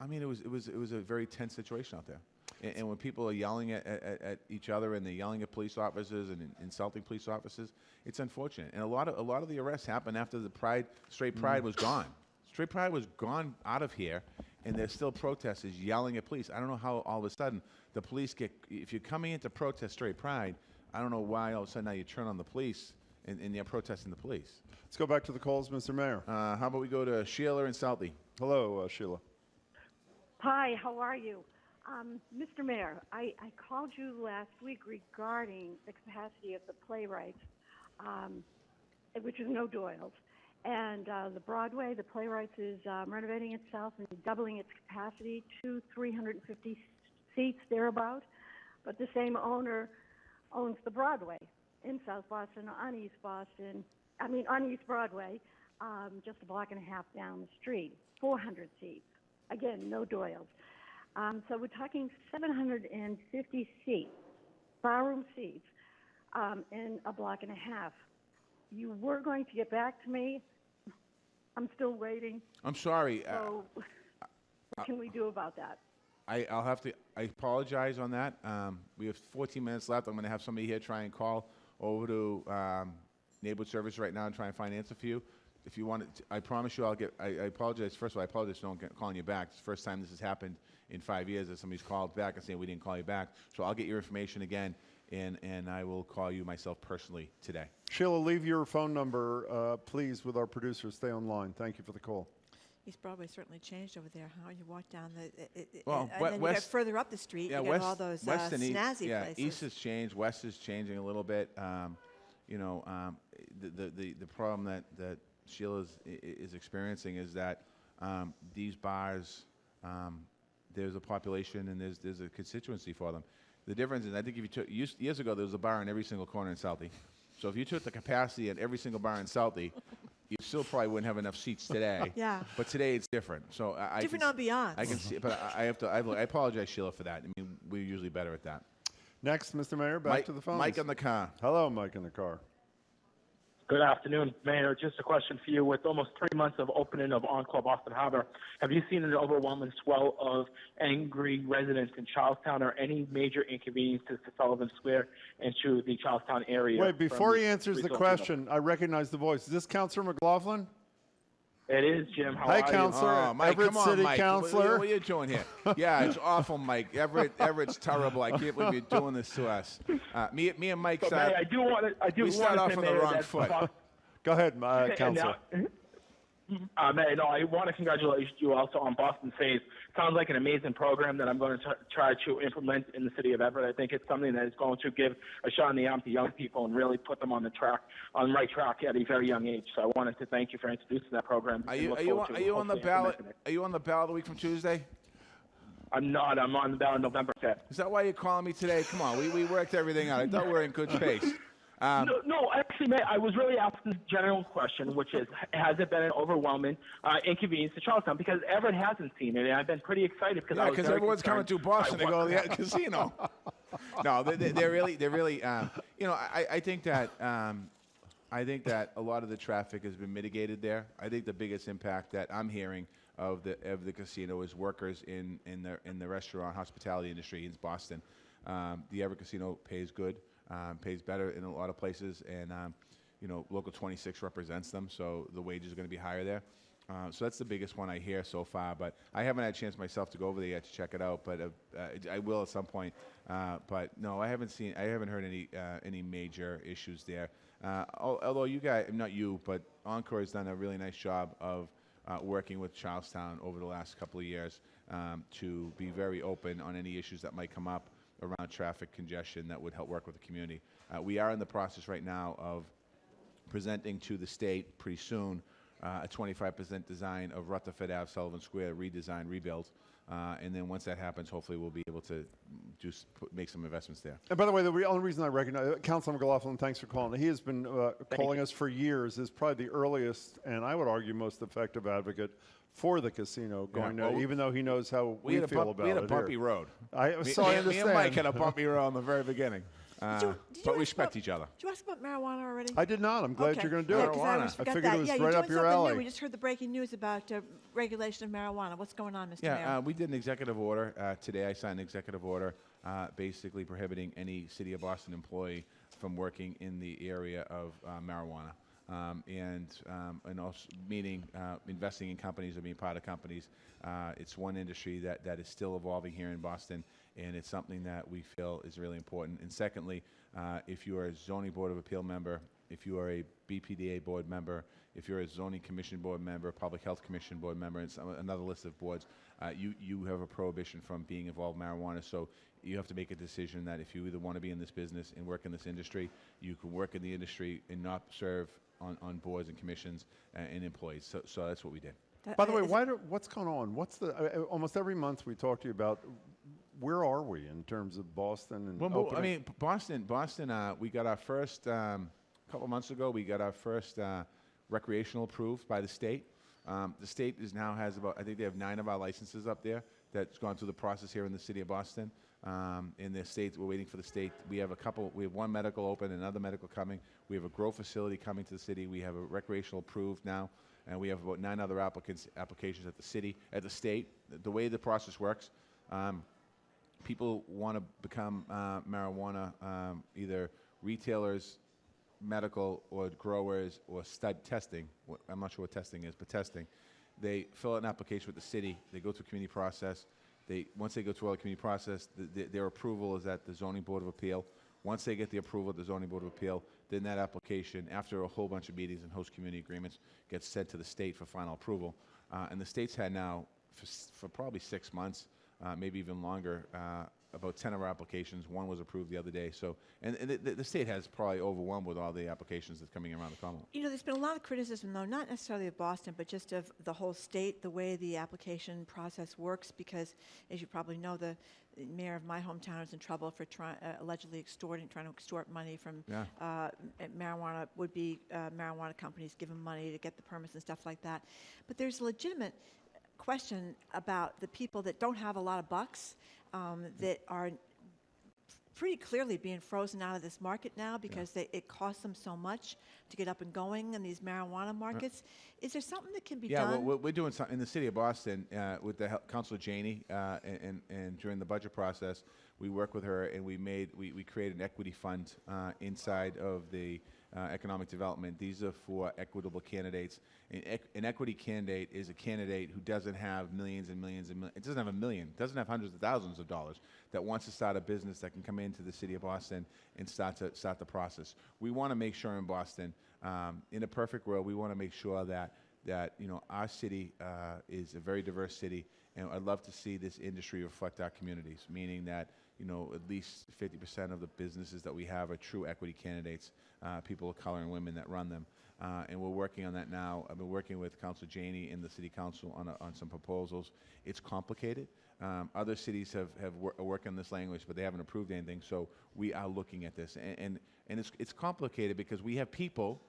I mean, it was a very tense situation out there. And when people are yelling at each other and they're yelling at police officers and insulting police officers, it's unfortunate. And a lot of the arrests happened after the Straight Pride was gone. Straight Pride was gone out of here, and there's still protesters yelling at police. I don't know how all of a sudden the police if you're coming in to protest Straight Pride, I don't know why all of a sudden now you turn on the police and they're protesting the police. Let's go back to the calls, Mr. Mayor. How about we go to Sheila in Southie? Hello, Sheila. Hi, how are you? Mr. Mayor, I called you last week regarding the capacity of the playwrights, which is no Doyle's, And the Broadway, the Playwrights, is renovating itself and doubling its capacity to 350 seats thereabout. But the same owner owns the Broadway in South Boston, on East Broadway, just a block and a half down the street, 400 seats. Again, no Doyles. So we're talking 750 seats, barroom seats, in a block and a half. You were going to get back to me. I'm still waiting. I'm sorry. So what can we do about that? I apologize on that. We have 14 minutes left. I'm going to have somebody here try and call over to neighborhood service right now and try and find an answer for you. If you want it, I promise you I apologize. First of all, I apologize for calling you back. It's the first time this has happened in 5 years that somebody's called back and saying we didn't call you back. So I'll get your information again, and I will call you myself personally today. Sheila, leave your phone number, please, with our producers. Stay online. Thank you for the call. East Broadway certainly changed over there, huh? You walk down Well, and then you get further up the street, you get all those West and snazzy East, places. East has changed. West is changing a little bit. The problem that Sheila is experiencing is that these bars, there's a population and there's a constituency for them. The difference is, I think if you took years ago, there was a bar in every single corner in Southie. So if you took the capacity at every single bar in Southie, you still probably wouldn't have enough seats today. Yeah. But today it's different. So Different ambiance. I can see, but I apologize, Sheila, for that. I mean, we're usually better at that. Next, Mr. Mayor, back to the phone. Mike in the car. Hello, Mike in the car. Good afternoon, Mayor. Just a question for you. With almost 3 months of opening of Encore Boston Harbor, have you seen an overwhelming swell of angry residents in Charlestown or any major inconveniences to Sullivan Square and to the Charlestown area? Wait, before he answers the question, I recognize the voice. Is this Councilor McLaughlin? It is, Jim. How Hi, are Councilor. Oh, Mike, Everett come on, City Mike. Councilor. What are you doing here? Yeah, it's awful, Mike. Everett's terrible. I can't believe you're doing this to us. Me and Mike. So, Mayor, I do want to. We start off on the wrong foot. Go ahead, Councilor. Mayor, no, I want to congratulate you also on Boston Saves. Sounds like an amazing program that I'm going to try to implement in the city of Everett. I think it's something that is going to give a shot in the arm to young people and really put them on the right track at a very young age. So I wanted to thank you for introducing that program. Are you on the ballot? Are you on the ballot a week from Tuesday? I'm not. I'm on the ballot November 5th. Is that why you're calling me today? Come on, we worked everything out. I thought we were in good space. No, actually, Mayor, I was really asking the general question, which is, has it been an overwhelming inconvenience to Charlestown? Because Everett hasn't seen it, and I've been pretty excited because everyone's coming to Boston to go to the casino. No, they're really. I think that a lot of the traffic has been mitigated there. I think the biggest impact that I'm hearing of the casino is workers in the restaurant hospitality industry in Boston. The Everett Casino pays good. Pays better in a lot of places, and Local 26 represents them, so the wages are going to be higher there. So that's the biggest one I hear so far, but I haven't had a chance myself to go over there yet to check it out, but I will at some point. But no, I haven't heard any major issues there. Although you guys, not you, but Encore has done a really nice job of working with Charlestown over the last couple of years to be very open on any issues that might come up around traffic congestion that would help work with the community. We are in the process right now of presenting to the state pretty soon a 25% design of Rutherford Ave, Sullivan Square, redesign, rebuild. And then once that happens, hopefully we'll be able to make some investments there. And by the way, the only reason I recognize, Councilor McLaughlin, thanks for calling. He has been calling us for years, is probably the earliest, and I would argue most effective advocate for the casino going there, even though he knows how we feel about it. We had a bumpy road. I understand. Me and Mike had a bumpy road in the very beginning. But we respect each other. Did you ask about marijuana already? I did not. I'm glad you're going to do it. I figured it was right up your alley. New. We just heard the breaking news about regulation of marijuana. What's going on, Mr. Mayor? Yeah, we did an executive order today. I signed an executive order basically prohibiting any City of Boston employee from working in the area of marijuana. And also meaning investing in companies or being part of companies. It's one industry that is still evolving here in Boston, and it's something that we feel is really important. And secondly, if you are a zoning board of appeal member, if you are a BPDA board member, if you're a zoning commission board member, public health commission board member, and another list of boards, you have a prohibition from being involved in marijuana. So you have to make a decision that if you either want to be in this business and work in this industry, you can work in the industry and not serve on boards and commissions and employees. So that's what we did. By the way, what's going on? What's the almost every month we talk to you about where are we in terms of Boston and Well, opening? I mean, Boston. We got our first couple months ago. We got our first recreational approved by the state. The state now has about, I think they have 9 of our licenses up there that's gone through the process here in the city of Boston. In the state, we're waiting for the state. We have one medical open, another medical coming. We have a grow facility coming to the city. We have a recreational approved now, and we have about 9 other applications at the state. The way the process works, people want to become marijuana, either retailers, medical, or growers, or stud testing. I'm not sure what testing is, but testing. They fill out an application with the city. They go through a community process. Once they go through all the community process, their approval is at the Zoning Board of Appeal. Once they get the approval at the Zoning Board of Appeal, then that application, after a whole bunch of meetings and host community agreements, gets sent to the state for final approval. And the state's had now, for probably 6 months, maybe even longer, about 10 of our applications. 1 was approved the other day. So, and the state has probably overwhelmed with all the applications that's coming around the Commonwealth. You know, there's been a lot of criticism, though, not necessarily of Boston, but just of the whole state, the way the application process works, because, as you probably know, the mayor of my hometown is in trouble for allegedly trying to extort money from would-be marijuana companies, give him money to get the permits and stuff like that. But there's a legitimate question about the people that don't have a lot of bucks, that are pretty clearly being frozen out of this market now because it costs them so much to get up and going in these marijuana markets. Is there something that can be done? Yeah, well, we're doing something in the city of Boston with the Councilor Janey, and during the budget process, we worked with her and we created an equity fund inside of the economic development. These are for equitable candidates. An equity candidate is a candidate who doesn't have millions and millions and millions. It doesn't have $1 million. Doesn't have hundreds of thousands of dollars. That wants to start a business that can come into the city of Boston and start the process. We want to make sure in Boston, in a perfect world, we want to make sure that our city is a very diverse city, and I'd love to see this industry reflect our communities, meaning that at least 50% of the businesses that we have are true equity candidates, people of color and women that run them. And we're working on that now. I've been working with Councilor Janey in the City Council on some proposals. It's complicated. Other cities are working on this language, but they haven't approved anything. So we are looking at this. And it's complicated because we have people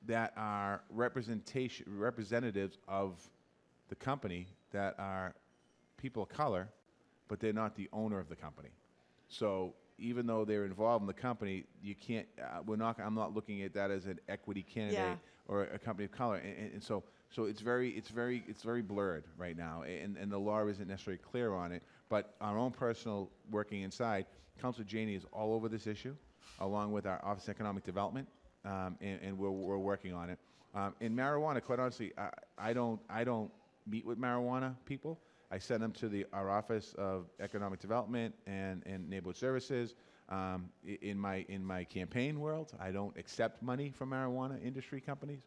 that are representatives of the company that are people of color, but they're not the owner of the company. So even though they're involved in the company, you can't. I'm not looking at that as an equity candidate or a company of color, and so it's very blurred right now, and the law isn't necessarily clear on it. But our own personal working inside, Councilor Janey is all over this issue, along with our Office of Economic Development, and we're working on it. In marijuana, quite honestly, I don't meet with marijuana people. I send them to our Office of Economic Development and Neighborhood Services. In my campaign world, I don't accept money from marijuana industry companies.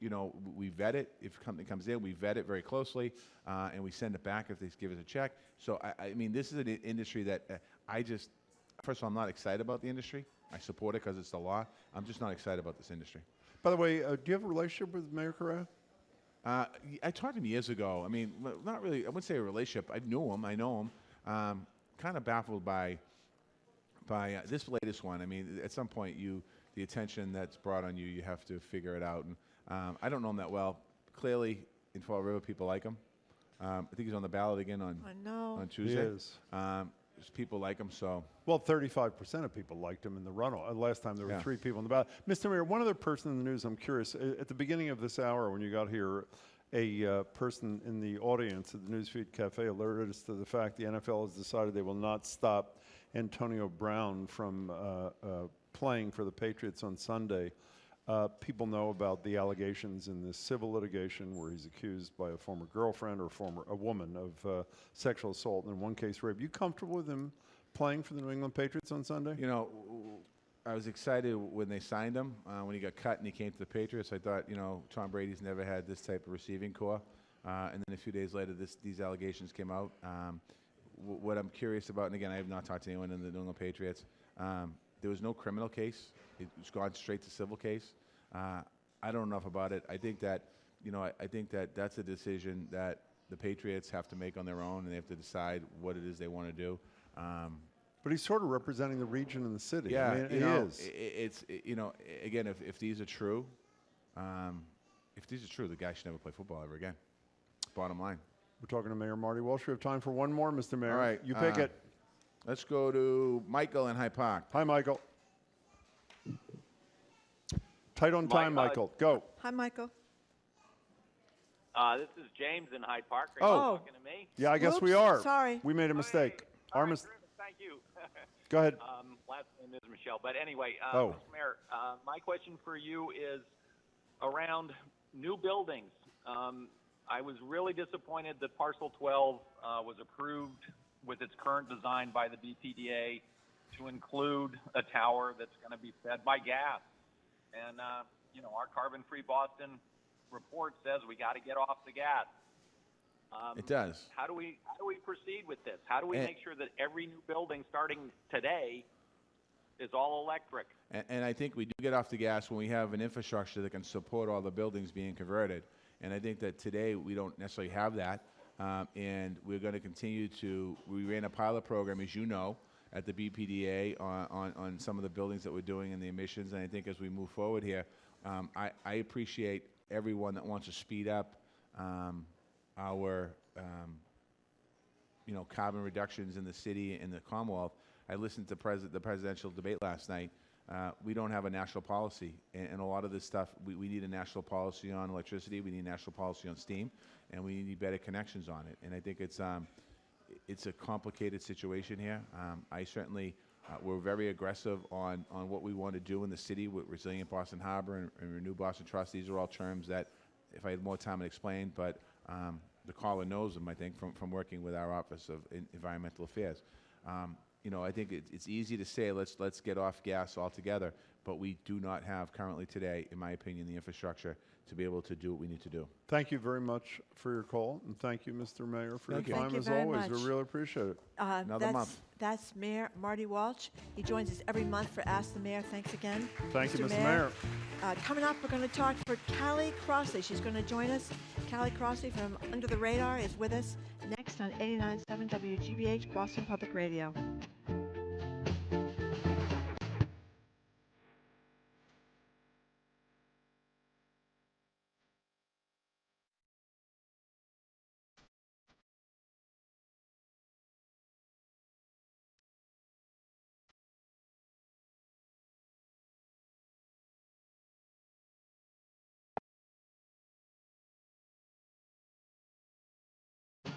We vet it. If a company comes in, we vet it very closely, and we send it back if they give us a check. So, I mean, this is an industry that first of all, I'm not excited about the industry. I support it because it's the law. I'm just not excited about this industry. By the way, do you have a relationship with Mayor Correa? I talked to him years ago. I mean, not really. I wouldn't say a relationship. I knew him. I know him. Kind of baffled by this latest one. I mean, at some point, the attention that's brought on you, you have to figure it out. And I don't know him that well. Clearly, in Fall River, people like him. I think he's on the ballot again on Tuesday. He is. People like him, so. Well, 35% of people liked him in the runoff. Last time there were 3 people on the ballot. Mr. Mayor, one other person in the news, I'm curious. At the beginning of this hour, when you got here, a person in the audience at the Newsfeed Cafe alerted us to the fact the NFL has decided they will not stop Antonio Brown from playing for the Patriots on Sunday. People know about the allegations in this civil litigation where he's accused by a former girlfriend or a woman of sexual assault, and in one case rape. You comfortable with him playing for the New England Patriots on Sunday? I was excited when they signed him. When he got cut and he came to the Patriots, I thought, Tom Brady's never had this type of receiving corps. And then a few days later, these allegations came out. What I'm curious about, and again, I have not talked to anyone in the New England Patriots, there was no criminal case. It's gone straight to civil case. I don't know enough about it. I think that, I think that that's a decision that the Patriots have to make on their own, and they have to decide what it is they want to do. But he's sort of representing the region and the city. Yeah, I mean, he is. Again, if these are true, the guy should never play football ever again. Bottom line. We're talking to Mayor Marty Walsh. We have time for one more, Mr. Mayor. All right. You pick it. Let's go to Michael in Hyde Park. Hi, Michael. Tight on time, Michael. Go. Hi, Michael. This is James in Hyde Park. Are Oh. you talking to me? Yeah, I guess Whoops, we are. sorry. We made a mistake. All Our right, mis- terrific. Thank you. Go ahead. Last name is Michelle. But anyway, Oh. Mr. Mayor, my question for you is around new buildings. I was really disappointed that Parcel 12 was approved with its current design by the BPDA to include a tower that's going to be fed by gas. And, our carbon-free Boston report says we got to get off the gas. It does. How do we proceed with this? How do we make sure that every new building starting today is all electric? And I think we do get off the gas when we have an infrastructure that can support all the buildings being converted. And I think that today we don't necessarily have that. And we're going to continue we ran a pilot program, as you know, at the BPDA on some of the buildings that we're doing and the emissions. And I think as we move forward here, I appreciate everyone that wants to speed up our carbon reductions in the city and the Commonwealth. I listened to the presidential debate last night. We don't have a national policy, and a lot of this stuff, we need a national policy on electricity, we need a national policy on steam, and we need better connections on it. And I think it's a complicated situation here. I certainly, we're very aggressive on what we want to do in the city with Resilient Boston Harbor and Renew Boston Trust. These are all terms that, if I had more time, I'd explain, but the caller knows them, I think, from working with our Office of Environmental Affairs. I think it's easy to say let's get off gas altogether, but we do not have currently today, in my opinion, the infrastructure to be able to do what we need to do. Thank you very much for your call, and thank you, Mr. Mayor, for Thank your you. time Thank you as very always. much. We really appreciate it. Another month. That's Mayor Marty Walsh. He joins us every month for Ask the Mayor. Thanks again. Thank you, Mr. Mayor. Coming up, we're going to talk for Callie Crossley. She's going to join us. Callie Crossley from Under the Radar is with us next on 89.7 WGBH Boston Public Radio.